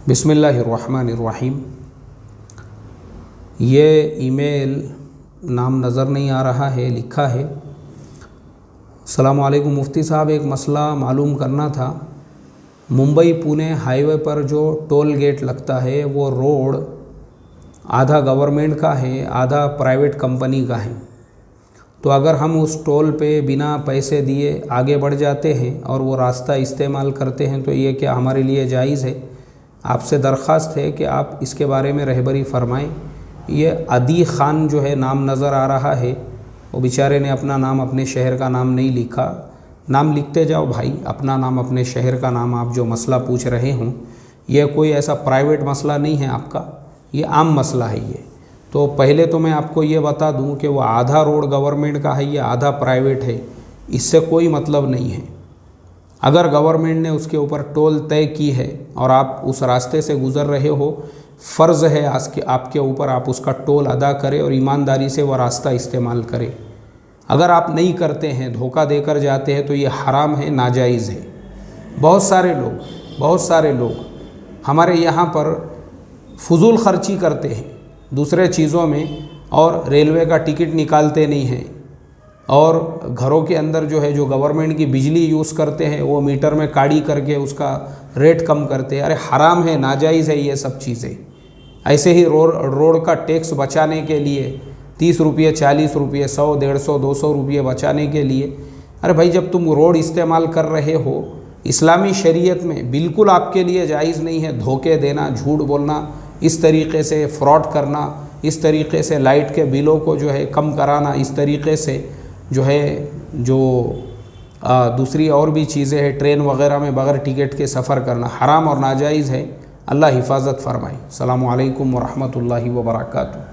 बिस्मिल्लाहिर्रहमानिर्रहीम। ये ईमेल नाम नज़र नहीं आ रहा है, लिखा है, अस्सलामु अलैकुम मुफ्ती साहब, एक मसला मालूम करना था। मुंबई पुणे हाईवे पर जो टोल गेट लगता है वो रोड आधा गवर्नमेंट का है, आधा प्राइवेट कंपनी का है। तो अगर हम उस टोल पे बिना पैसे दिए आगे बढ़ जाते हैं और वो रास्ता इस्तेमाल करते हैं तो ये क्या हमारे लिए जायज़ है? आपसे दरख्वास्त है कि आप इसके बारे में रहबरी फरमाएं। ये अदी ख़ान जो है नाम नज़र आ रहा है, वो बेचारे ने अपना नाम, अपने शहर का नाम नहीं लिखा। नाम लिखते जाओ भाई, अपना नाम, अपने शहर का नाम। आप जो मसला पूछ रहे हों, यह कोई ऐसा प्राइवेट मसला नहीं है आपका, ये आम मसला है। ये तो पहले तो मैं आपको ये बता दूं कि वो आधा रोड गवर्नमेंट का है या आधा प्राइवेट है, इससे कोई मतलब नहीं है। अगर गवर्नमेंट ने उसके ऊपर टोल तय की है और आप उस रास्ते से गुज़र रहे हो, फ़र्ज़ है आपके ऊपर आप उसका टोल अदा करें और ईमानदारी से वो रास्ता इस्तेमाल करें। अगर आप नहीं करते हैं, धोखा देकर जाते हैं, तो ये हराम है, नाजायज़ है। बहुत सारे लोग हमारे यहाँ पर फजूल खर्ची करते हैं दूसरे चीज़ों में, और रेलवे का टिकट निकालते नहीं हैं, और घरों के अंदर जो है, जो गवर्नमेंट की बिजली यूज़ करते हैं, वो मीटर में काड़ी करके उसका रेट कम करते हैं। अरे हराम है, नाजायज़ है ये सब चीज़ें। ऐसे ही रोड का टैक्स बचाने के लिए 30 रुपये, 40 रुपये, 100, 150, 200 रुपये बचाने के लिए, अरे भाई जब तुम रोड इस्तेमाल कर रहे हो, इस्लामी शरीयत में बिल्कुल आपके लिए जायज़ नहीं है धोखे देना, झूठ बोलना, इस तरीक़े से फ्रॉड करना, इस तरीक़े से लाइट के बिलों को जो है कम कराना, इस तरीक़े से जो है दूसरी और भी चीज़ें हैं, ट्रेन वगैरह में बग़ैर टिकट के सफ़र करना हराम और नाजायज़ है। अल्लाह हिफाजत फरमाए। अस्सलामु अलैकुम व रहमतुल्लाहि व बरकातुहू।